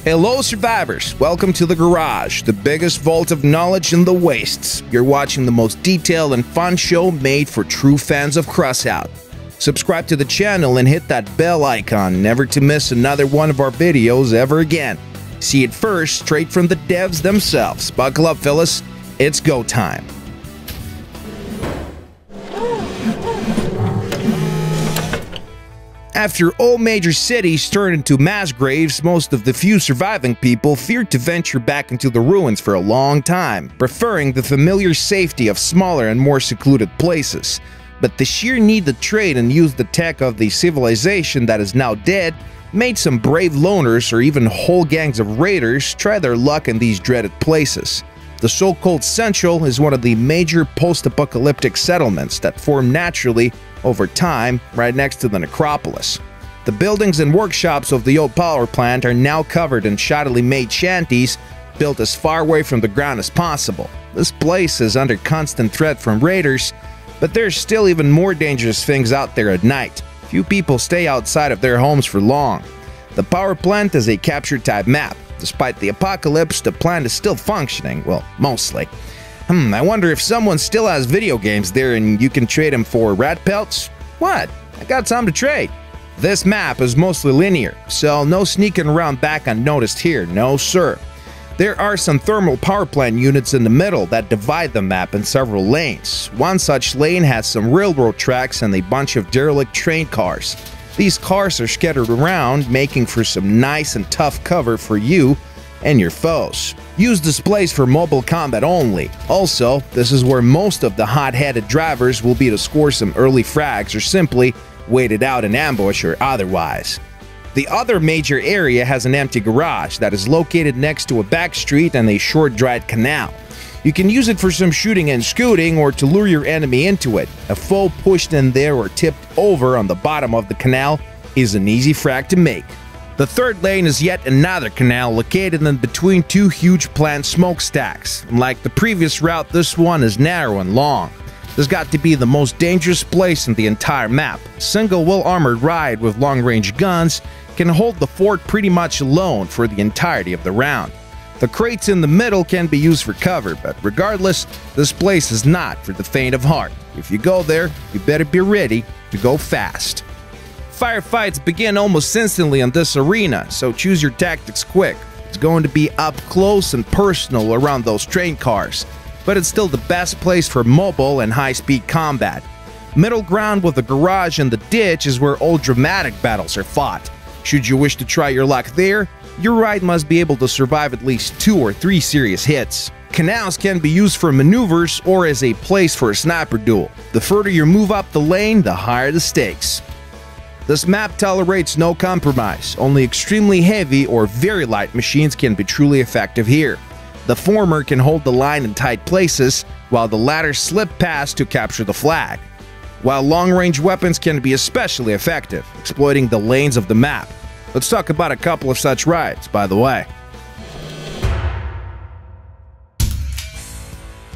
Hello survivors, welcome to the garage, the biggest vault of knowledge in the wastes. You're watching the most detailed and fun show made for true fans of Crossout. Subscribe to the channel and hit that bell icon never to miss another one of our videos ever again. See it first, straight from the devs themselves. Buckle up fellas, it's go time. After all major cities turned into mass graves, most of the few surviving people feared to venture back into the ruins for a long time, preferring the familiar safety of smaller and more secluded places. But the sheer need to trade and use the tech of the civilization that is now dead made some brave loners or even whole gangs of raiders try their luck in these dreaded places. The so-called Central is one of the major post-apocalyptic settlements that form naturally over time right next to the necropolis. The buildings and workshops of the old power plant are now covered in shoddily made shanties built as far away from the ground as possible. This place is under constant threat from raiders, but there's still even more dangerous things out there at night. Few people stay outside of their homes for long. The power plant is a captured type map. Despite the apocalypse, the plant is still functioning, well, mostly. I wonder if someone still has video games there and you can trade them for rat pelts? What? I got some to trade. This map is mostly linear, so no sneaking around back unnoticed here, no sir. There are some thermal power plant units in the middle that divide the map in several lanes. One such lane has some railroad tracks and a bunch of derelict train cars. These cars are scattered around, making for some nice and tough cover for you and your foes. Use displays for mobile combat only. Also, this is where most of the hot-headed drivers will be to score some early frags or simply wait it out in ambush or otherwise. The other major area has an empty garage that is located next to a back street and a short-dried canal. You can use it for some shooting and scooting or to lure your enemy into it. A foe pushed in there or tipped over on the bottom of the canal is an easy frag to make. The third lane is yet another canal located in between two huge plant smokestacks. Like the previous route, this one is narrow and long. This got to be the most dangerous place in the entire map. A single well-armored ride with long-range guns can hold the fort pretty much alone for the entirety of the round. The crates in the middle can be used for cover, but regardless, this place is not for the faint of heart. If you go there, you better be ready to go fast. Firefights begin almost instantly in this arena, so choose your tactics quick. It's going to be up close and personal around those train cars, but it's still the best place for mobile and high-speed combat. Middle ground with the garage and the ditch is where all dramatic battles are fought. Should you wish to try your luck there, your ride must be able to survive at least 2 or 3 serious hits. Canals can be used for maneuvers or as a place for a sniper duel. The further you move up the lane, the higher the stakes. This map tolerates no compromise. Only extremely heavy or very light machines can be truly effective here. The former can hold the line in tight places, while the latter slip past to capture the flag. While long-range weapons can be especially effective, exploiting the lanes of the map. Let's talk about a couple of such rides, by the way.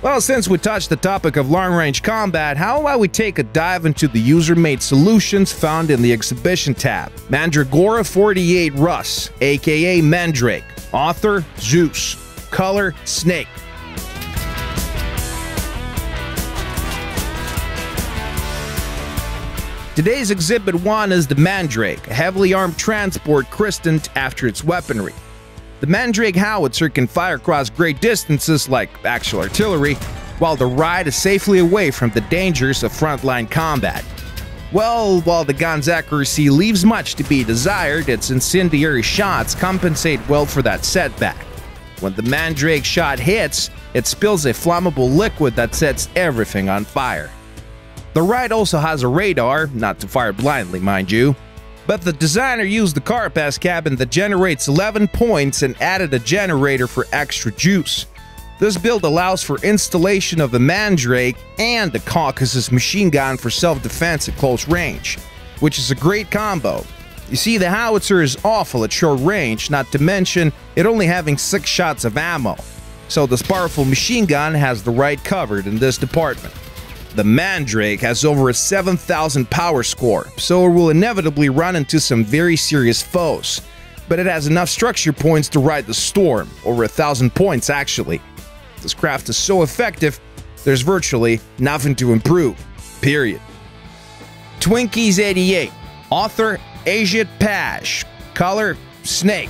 Well, since we touched the topic of long-range combat, how about we take a dive into the user-made solutions found in the exhibition tab. Mandragora 48 Russ, aka Mandrake. Author, Zeus. Color, Snake. Today's Exhibit 1 is the Mandrake, a heavily armed transport christened after its weaponry. The Mandrake howitzer can fire across great distances like actual artillery, while the ride is safely away from the dangers of frontline combat. Well, while the gun's accuracy leaves much to be desired, its incendiary shots compensate well for that setback. When the Mandrake shot hits, it spills a flammable liquid that sets everything on fire. The ride also has a radar, not to fire blindly mind you, but the designer used the Carapace cabin that generates 11 points and added a generator for extra juice. This build allows for installation of the Mandrake and the Caucasus machine gun for self-defense at close range, which is a great combo. You see, the howitzer is awful at short range, not to mention it only having 6 shots of ammo, so this powerful machine gun has the right covered in this department. The Mandrake has over a 7,000 power score, so it will inevitably run into some very serious foes. but it has enough structure points to ride the storm, over 1,000 points actually. This craft is so effective, there's virtually nothing to improve, period. Twinkies 88, author Ajit Pash, color snake.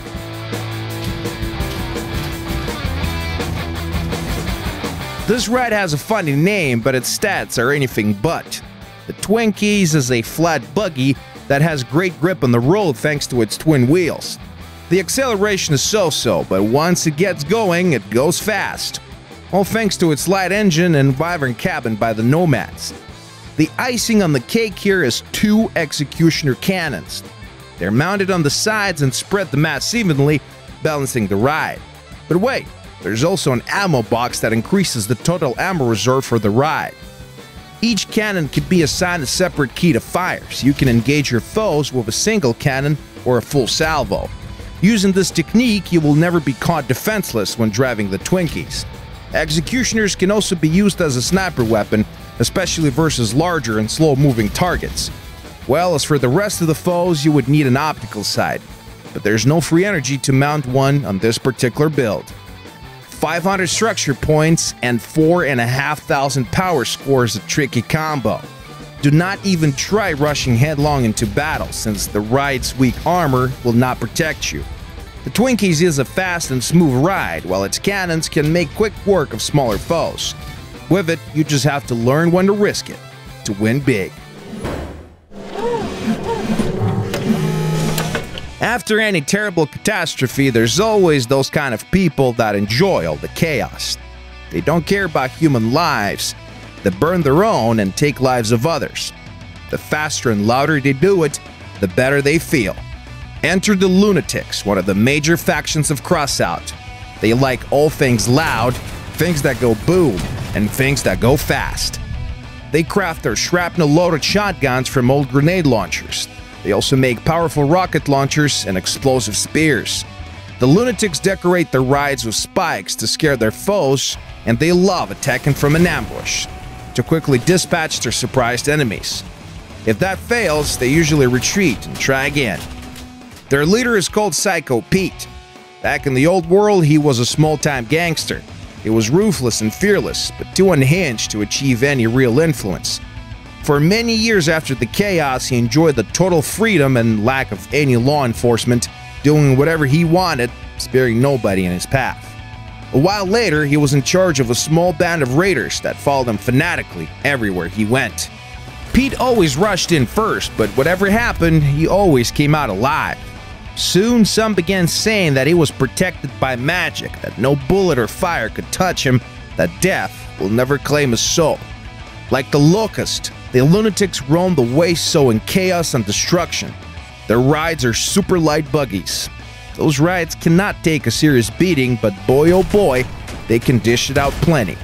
This ride has a funny name, but its stats are anything but. The Twinkies is a flat buggy that has great grip on the road thanks to its twin wheels. The acceleration is so-so, but once it gets going, it goes fast. All thanks to its light engine and vibrant cabin by the Nomads. The icing on the cake here is 2 executioner cannons. They're mounted on the sides and spread the mass evenly, balancing the ride. But wait, there's also an ammo box that increases the total ammo reserve for the ride. Each cannon can be assigned a separate key to fire, so you can engage your foes with a single cannon or a full salvo. Using this technique, you will never be caught defenseless when driving the Twinkies. Executioners can also be used as a sniper weapon, especially versus larger and slow-moving targets. Well, as for the rest of the foes, you would need an optical sight, but there's no free energy to mount one on this particular build. 500 structure points and 4,500 power score is a tricky combo. Do not even try rushing headlong into battle, since the ride's weak armor will not protect you. The Twinkies is a fast and smooth ride, while its cannons can make quick work of smaller foes. With it, you just have to learn when to risk it, to win big. After any terrible catastrophe, there's always those kind of people that enjoy all the chaos. They don't care about human lives, they burn their own and take lives of others. The faster and louder they do it, the better they feel. Enter the Lunatics, one of the major factions of Crossout. They like all things loud, things that go boom, and things that go fast. They craft their shrapnel-loaded shotguns from old grenade launchers. They also make powerful rocket launchers and explosive spears. The Lunatics decorate their rides with spikes to scare their foes, and they love attacking from an ambush to quickly dispatch their surprised enemies. If that fails, they usually retreat and try again. Their leader is called Psycho Pete. Back in the old world, he was a small-time gangster. He was ruthless and fearless, but too unhinged to achieve any real influence. For many years after the chaos, he enjoyed the total freedom and lack of any law enforcement, doing whatever he wanted, sparing nobody in his path. A while later, he was in charge of a small band of raiders that followed him fanatically everywhere he went. Pete always rushed in first, but whatever happened, he always came out alive. Soon, some began saying that he was protected by magic, that no bullet or fire could touch him, that death will never claim his soul. Like the Locust, the Lunatics roam the waste sowing chaos and destruction. Their rides are super light buggies. Those rides cannot take a serious beating, but boy oh boy, they can dish it out plenty.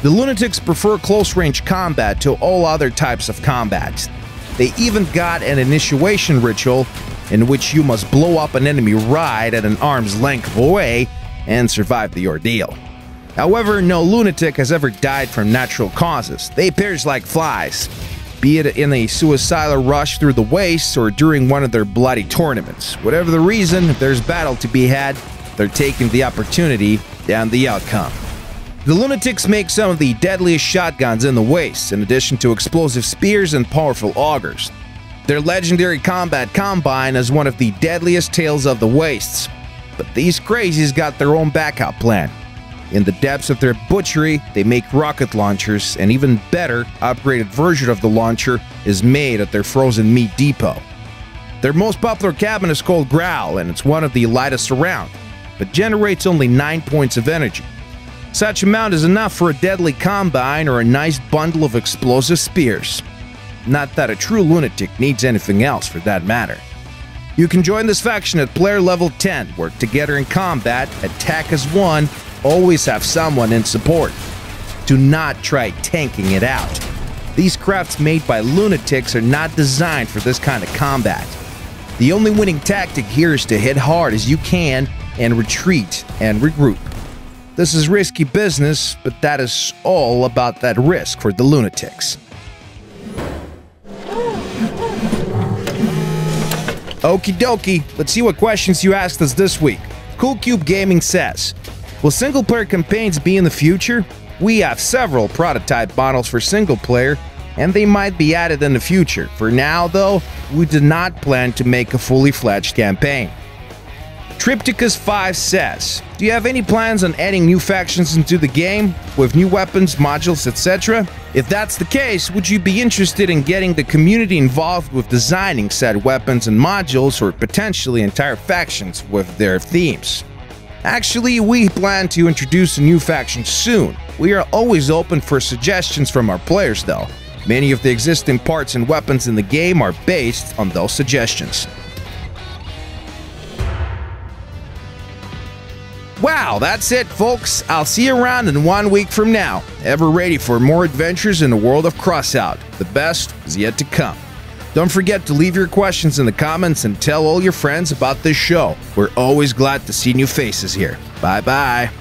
The Lunatics prefer close-range combat to all other types of combat. They even got an initiation ritual in which you must blow up an enemy ride at an arm's length away and survive the ordeal. However, no lunatic has ever died from natural causes. They perish like flies, be it in a suicidal rush through the wastes or during one of their bloody tournaments. Whatever the reason, if there's battle to be had, they're taking the opportunity and the outcome. The Lunatics make some of the deadliest shotguns in the wastes, in addition to explosive spears and powerful augers. Their legendary combat combine is one of the deadliest tales of the wastes. But these crazies got their own backup plan. In the depths of their butchery, they make rocket launchers, and even better, upgraded version of the launcher is made at their frozen meat depot. Their most popular cabin is called Growl, and it's one of the lightest around, but generates only 9 points of energy. Such amount is enough for a deadly combine or a nice bundle of explosive spears. Not that a true lunatic needs anything else for that matter. You can join this faction at player level 10, work together in combat, attack as one, always have someone in support. Do not try tanking it out. These crafts made by lunatics are not designed for this kind of combat. The only winning tactic here is to hit hard as you can and retreat and regroup. This is risky business, but that is all about that risk for the lunatics. Okie dokie, let's see what questions you asked us this week. Cool Cube Gaming says, will single-player campaigns be in the future? We have several prototype models for single-player, and they might be added in the future. For now, though, we do not plan to make a fully fledged campaign. Tripticus5 says, do you have any plans on adding new factions into the game, with new weapons, modules, etc.? If that's the case, would you be interested in getting the community involved with designing said weapons and modules, or potentially entire factions with their themes? Actually, we plan to introduce a new faction soon. We are always open for suggestions from our players though. Many of the existing parts and weapons in the game are based on those suggestions. Wow, that's it, folks. I'll see you around in 1 week from now. Ever ready for more adventures in the world of Crossout. The best is yet to come. Don't forget to leave your questions in the comments and tell all your friends about this show. We're always glad to see new faces here. Bye-bye.